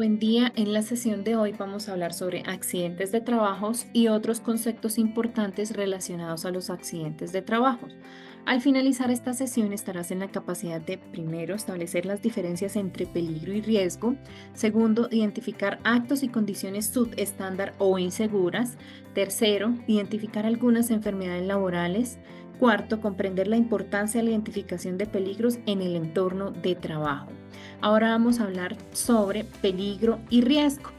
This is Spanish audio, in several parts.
Buen día, en la sesión de hoy vamos a hablar sobre accidentes de trabajos y otros conceptos importantes relacionados a los accidentes de trabajo. Al finalizar esta sesión estarás en la capacidad de, primero, establecer las diferencias entre peligro y riesgo; segundo, identificar actos y condiciones subestándar o inseguras; tercero, identificar algunas enfermedades laborales; cuarto, comprender la importancia de la identificación de peligros en el entorno de trabajo. Ahora vamos a hablar sobre peligro y riesgo.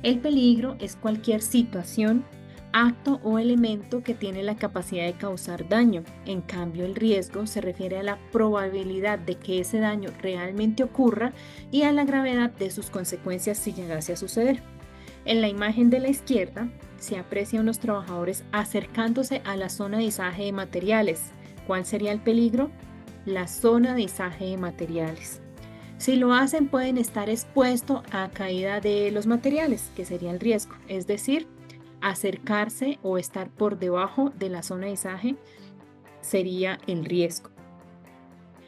El peligro es cualquier situación, acto o elemento que tiene la capacidad de causar daño. En cambio, el riesgo se refiere a la probabilidad de que ese daño realmente ocurra y a la gravedad de sus consecuencias si llegase a suceder. En la imagen de la izquierda se aprecia a unos trabajadores acercándose a la zona de izaje de materiales. ¿Cuál sería el peligro? La zona de izaje de materiales. Si lo hacen, pueden estar expuestos a caída de los materiales, que sería el riesgo, es decir, acercarse o estar por debajo de la zona de izaje sería el riesgo.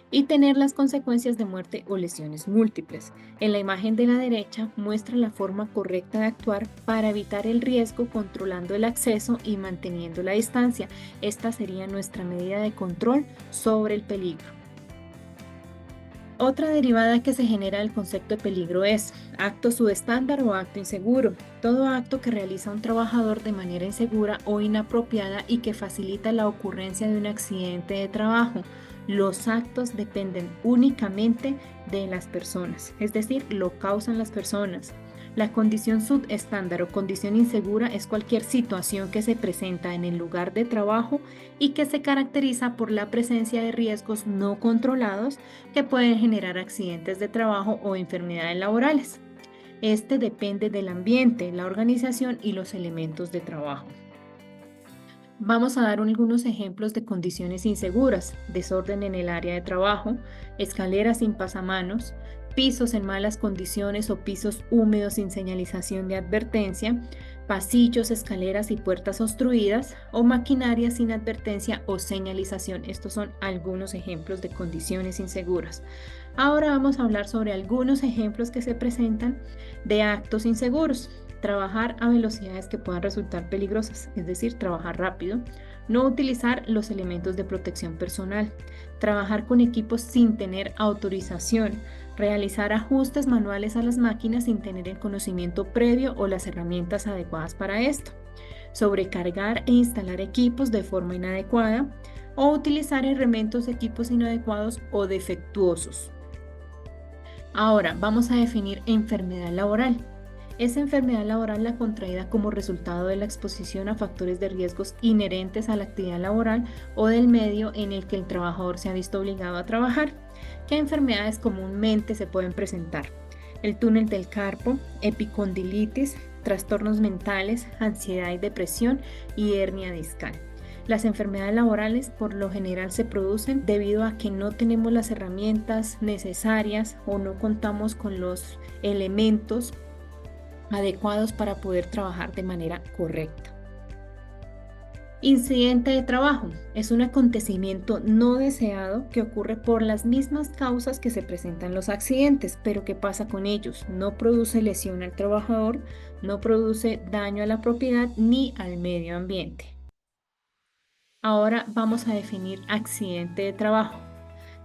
Y tener las consecuencias de muerte o lesiones múltiples. En la imagen de la derecha muestra la forma correcta de actuar para evitar el riesgo, controlando el acceso y manteniendo la distancia. Esta sería nuestra medida de control sobre el peligro. Otra derivada que se genera del concepto de peligro es acto subestándar o acto inseguro. Todo acto que realiza un trabajador de manera insegura o inapropiada y que facilita la ocurrencia de un accidente de trabajo. Los actos dependen únicamente de las personas, es decir, lo causan las personas. La condición subestándar o condición insegura es cualquier situación que se presenta en el lugar de trabajo y que se caracteriza por la presencia de riesgos no controlados que pueden generar accidentes de trabajo o enfermedades laborales. Este depende del ambiente, la organización y los elementos de trabajo. Vamos a dar algunos ejemplos de condiciones inseguras: desorden en el área de trabajo, escaleras sin pasamanos, pisos en malas condiciones o pisos húmedos sin señalización de advertencia, pasillos, escaleras y puertas obstruidas, o maquinaria sin advertencia o señalización. Estos son algunos ejemplos de condiciones inseguras. Ahora vamos a hablar sobre algunos ejemplos que se presentan de actos inseguros. Trabajar a velocidades que puedan resultar peligrosas, es decir, trabajar rápido. No utilizar los elementos de protección personal. Trabajar con equipos sin tener autorización. Realizar ajustes manuales a las máquinas sin tener el conocimiento previo o las herramientas adecuadas para esto. Sobrecargar e instalar equipos de forma inadecuada, o utilizar elementos de equipos inadecuados o defectuosos. Ahora vamos a definir enfermedad laboral. Es enfermedad laboral la contraída como resultado de la exposición a factores de riesgos inherentes a la actividad laboral o del medio en el que el trabajador se ha visto obligado a trabajar. ¿Qué enfermedades comúnmente se pueden presentar? El túnel del carpo, epicondilitis, trastornos mentales, ansiedad y depresión y hernia discal. Las enfermedades laborales por lo general se producen debido a que no tenemos las herramientas necesarias o no contamos con los elementos adecuados para poder trabajar de manera correcta. Incidente de trabajo es un acontecimiento no deseado que ocurre por las mismas causas que se presentan los accidentes, pero ¿qué pasa con ellos? No produce lesión al trabajador, no produce daño a la propiedad ni al medio ambiente. Ahora vamos a definir accidente de trabajo.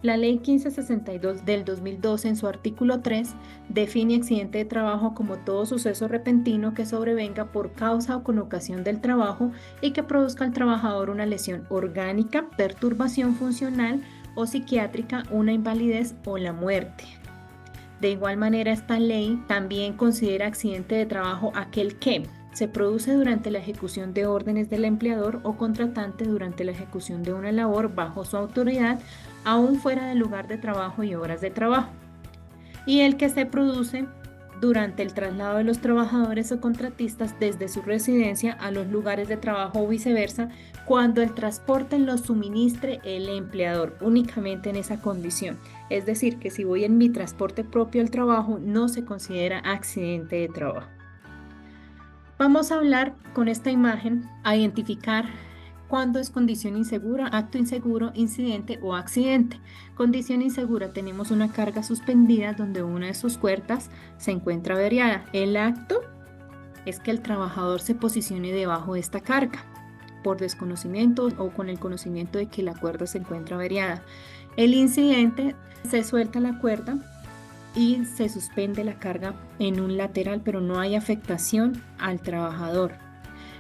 La Ley 1562 del 2012, en su artículo 3, define accidente de trabajo como todo suceso repentino que sobrevenga por causa o con ocasión del trabajo y que produzca al trabajador una lesión orgánica, perturbación funcional o psiquiátrica, una invalidez o la muerte. De igual manera, esta ley también considera accidente de trabajo aquel que se produce durante la ejecución de órdenes del empleador o contratante durante la ejecución de una labor bajo su autoridad, aún fuera del lugar de trabajo y horas de trabajo, y el que se produce durante el traslado de los trabajadores o contratistas desde su residencia a los lugares de trabajo o viceversa, cuando el transporte lo suministre el empleador, únicamente en esa condición. Es decir, que si voy en mi transporte propio al trabajo, no se considera accidente de trabajo. Vamos a hablar con esta imagen, a identificar ¿Cuándo es condición insegura? Acto inseguro, incidente o accidente. Condición insegura, tenemos una carga suspendida donde una de sus cuerdas se encuentra averiada. El acto es que el trabajador se posicione debajo de esta carga por desconocimiento o con el conocimiento de que la cuerda se encuentra averiada. El incidente, se suelta la cuerda y se suspende la carga en un lateral, pero no hay afectación al trabajador.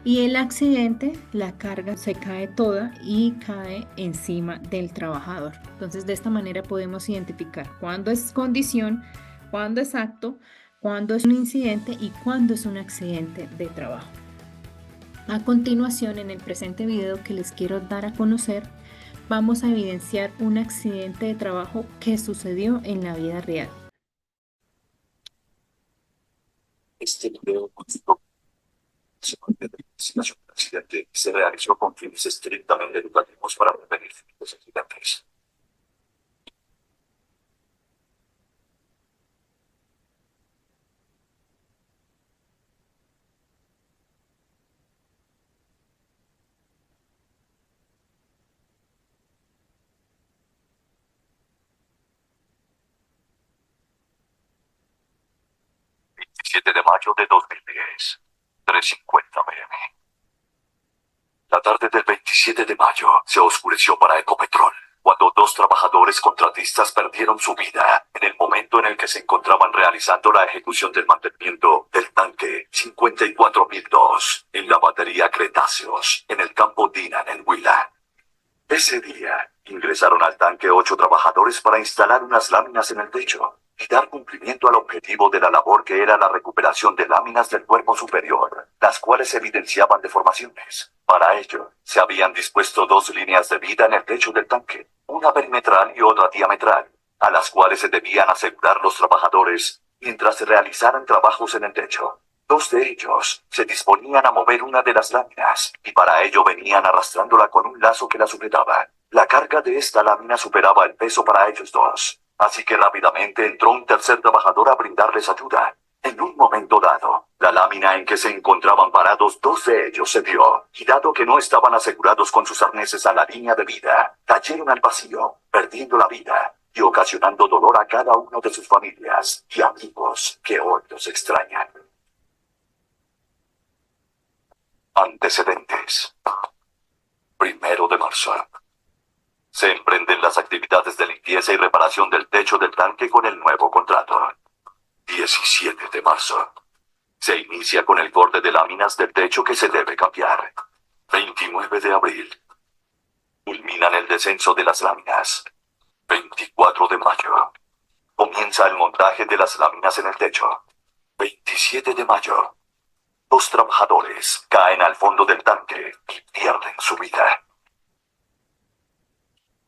Y el accidente, la carga se cae toda y cae encima del trabajador. Entonces, de esta manera podemos identificar cuándo es condición, cuándo es acto, cuándo es un incidente y cuándo es un accidente de trabajo. A continuación, en el presente video que les quiero dar a conocer, vamos a evidenciar un accidente de trabajo que sucedió en la vida real. Este video se convierte en investigación de accidente y se realizó con fines estrictamente educativos para prevenir futuros accidentes. De mayo de 2010, 3:50 p.m. La tarde del 27 de mayo se oscureció para Ecopetrol, cuando dos trabajadores contratistas perdieron su vida en el momento en el que se encontraban realizando la ejecución del mantenimiento del tanque 54002 en la batería Cretáceos, en el campo Dinan en Huila. Ese día, ingresaron al tanque 8 trabajadores para instalar unas láminas en el techo y dar cumplimiento al objetivo de la labor, que era la recuperación de láminas del cuerpo superior, las cuales evidenciaban deformaciones. Para ello, se habían dispuesto dos líneas de vida en el techo del tanque, una perimetral y otra diametral, a las cuales se debían asegurar los trabajadores mientras se realizaran trabajos en el techo. Dos de ellos se disponían a mover una de las láminas, y para ello venían arrastrándola con un lazo que la sujetaba. La carga de esta lámina superaba el peso para ellos dos, así que rápidamente entró un tercer trabajador a brindarles ayuda. En un momento dado, la lámina en que se encontraban parados dos de ellos se dio, y dado que no estaban asegurados con sus arneses a la línea de vida, cayeron al vacío, perdiendo la vida y ocasionando dolor a cada uno de sus familias y amigos que hoy los extrañan. Antecedentes. 1 de marzo. Se emprenden las actividades de limpieza y reparación del techo del tanque con el nuevo contrato. 17 de marzo. Se inicia con el corte de láminas del techo que se debe cambiar. 29 de abril. Culminan el descenso de las láminas. 24 de mayo. Comienza el montaje de las láminas en el techo. 27 de mayo. Los trabajadores caen al fondo del tanque y pierden su vida.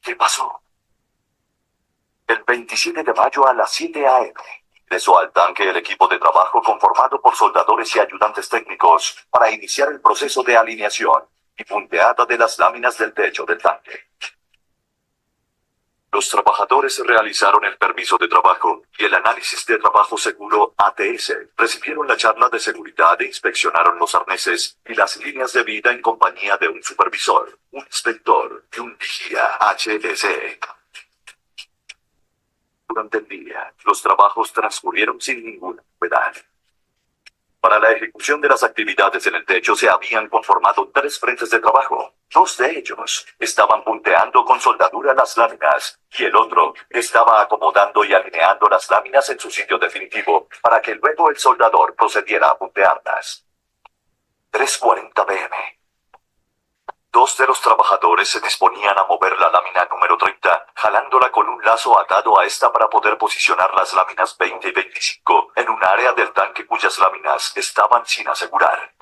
¿Qué pasó? El 27 de mayo a las 7 a.m. ingresó al tanque el equipo de trabajo conformado por soldadores y ayudantes técnicos para iniciar el proceso de alineación y punteada de las láminas del techo del tanque. Los trabajadores realizaron el permiso de trabajo y el análisis de trabajo seguro ATS, recibieron la charla de seguridad e inspeccionaron los arneses y las líneas de vida en compañía de un supervisor, un inspector y un vigía HSE. Durante el día, los trabajos transcurrieron sin ninguna novedad. Para la ejecución de las actividades en el techo se habían conformado 3 frentes de trabajo. 2 de ellos estaban punteando con soldadura las láminas, y el otro estaba acomodando y alineando las láminas en su sitio definitivo, para que luego el soldador procediera a puntearlas. 3:40 p.m. 2 de los trabajadores se disponían a mover la lámina número 30, jalándola con un lazo atado a esta para poder posicionar las láminas 20 y 25 en un área del tanque cuyas láminas estaban sin asegurar.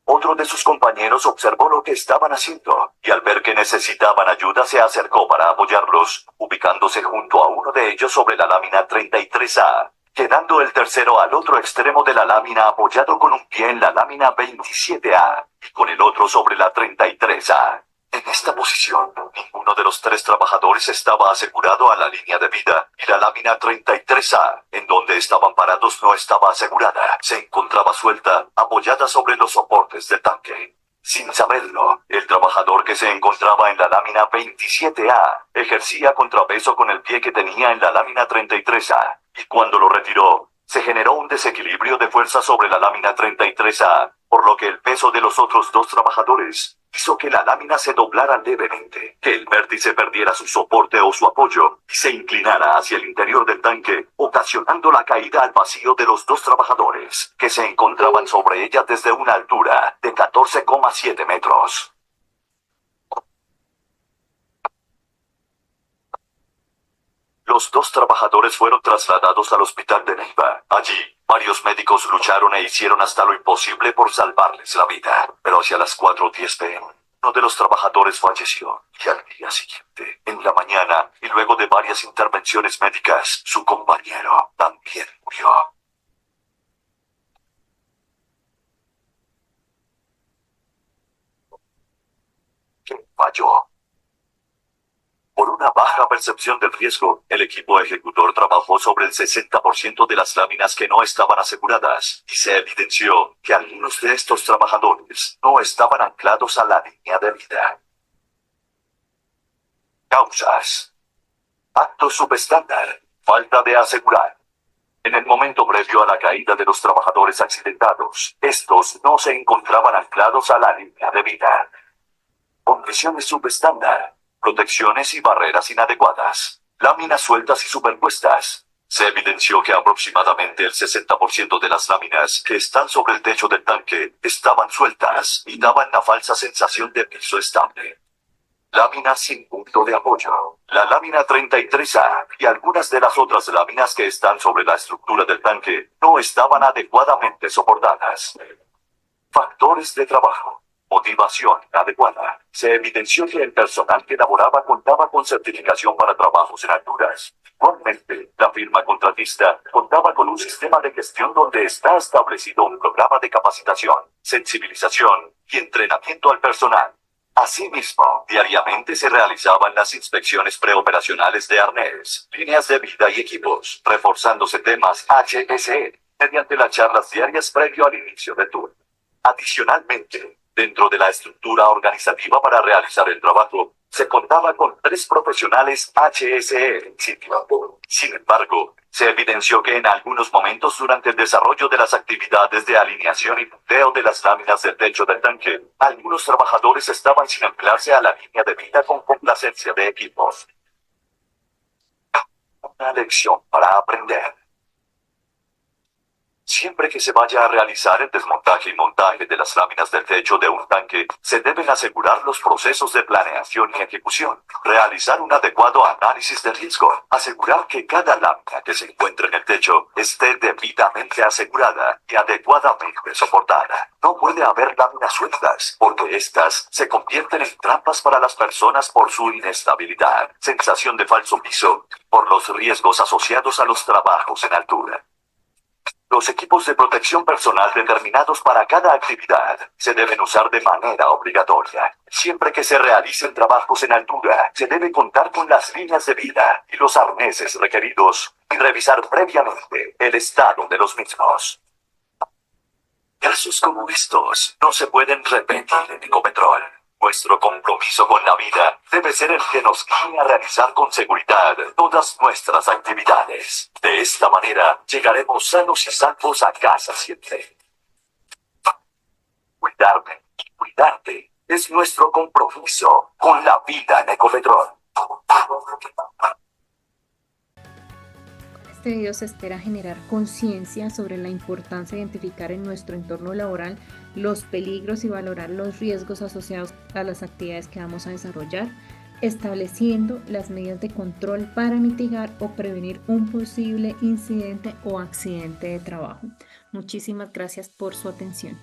Otro de sus compañeros observó lo que estaban haciendo, y al ver que necesitaban ayuda se acercó para apoyarlos, ubicándose junto a uno de ellos sobre la lámina 33A, quedando el tercero al otro extremo de la lámina apoyado con un pie en la lámina 27A, y con el otro sobre la 33A. En esta posición, ninguno de los 3 trabajadores estaba asegurado a la línea de vida, y la lámina 33A, en donde estaban parados, no estaba asegurada. Se encontraba suelta, apoyada sobre los soportes del tanque. Sin saberlo, el trabajador que se encontraba en la lámina 27A ejercía contrapeso con el pie que tenía en la lámina 33A, y cuando lo retiró, se generó un desequilibrio de fuerza sobre la lámina 33A, por lo que el peso de los otros dos trabajadores hizo que la lámina se doblara levemente, que el vértice perdiera su soporte o su apoyo, y se inclinara hacia el interior del tanque, ocasionando la caída al vacío de los dos trabajadores, que se encontraban sobre ella desde una altura de 14,7 metros. Los dos trabajadores fueron trasladados al hospital de Neiva. Allí, varios médicos lucharon e hicieron hasta lo imposible por salvarles la vida. Pero hacia las 4:10 p.m., uno de los trabajadores falleció. Y al día siguiente, en la mañana, y luego de varias intervenciones médicas, su compañero también murió. ¿Qué falló? Por una baja percepción del riesgo, el equipo ejecutor trabajó sobre el 60% de las láminas que no estaban aseguradas, y se evidenció que algunos de estos trabajadores no estaban anclados a la línea de vida. Causas: acto subestándar, falta de asegurar. En el momento previo a la caída de los trabajadores accidentados, estos no se encontraban anclados a la línea de vida. Condiciones subestándar: protecciones y barreras inadecuadas, láminas sueltas y superpuestas. Se evidenció que aproximadamente el 60% de las láminas que están sobre el techo del tanque estaban sueltas y daban la falsa sensación de piso estable. Láminas sin punto de apoyo. La lámina 33A y algunas de las otras láminas que están sobre la estructura del tanque no estaban adecuadamente soportadas. Factores de trabajo. Motivación adecuada. Se evidenció que el personal que laboraba contaba con certificación para trabajos en alturas. Igualmente, la firma contratista contaba con un sistema de gestión donde está establecido un programa de capacitación, sensibilización y entrenamiento al personal. Asimismo, diariamente se realizaban las inspecciones preoperacionales de arnés, líneas de vida y equipos, reforzándose temas HSE mediante las charlas diarias previo al inicio del turno. Adicionalmente, dentro de la estructura organizativa para realizar el trabajo, se contaba con 3 profesionales HSE en sitio. Sin embargo, se evidenció que en algunos momentos durante el desarrollo de las actividades de alineación y punteo de las láminas del techo del tanque, algunos trabajadores estaban sin anclarse a la línea de vida con complacencia de equipos. Una lección para aprender. Siempre que se vaya a realizar el desmontaje y montaje de las láminas del techo de un tanque, se deben asegurar los procesos de planeación y ejecución, realizar un adecuado análisis de riesgo, asegurar que cada lámina que se encuentre en el techo esté debidamente asegurada y adecuadamente soportada. No puede haber láminas sueltas, porque estas se convierten en trampas para las personas por su inestabilidad, sensación de falso piso, por los riesgos asociados a los trabajos en altura. Los equipos de protección personal determinados para cada actividad se deben usar de manera obligatoria. Siempre que se realicen trabajos en altura, se debe contar con las líneas de vida y los arneses requeridos y revisar previamente el estado de los mismos. Casos como estos no se pueden repetir en Ecopetrol. Nuestro compromiso con la vida debe ser el que nos guíe a realizar con seguridad todas nuestras actividades. De esta manera, llegaremos sanos y salvos a casa siempre. Cuidarme y cuidarte es nuestro compromiso con la vida en Ecopetrol. Este video se espera generar conciencia sobre la importancia de identificar en nuestro entorno laboral los peligros y valorar los riesgos asociados a las actividades que vamos a desarrollar, estableciendo las medidas de control para mitigar o prevenir un posible incidente o accidente de trabajo. Muchísimas gracias por su atención.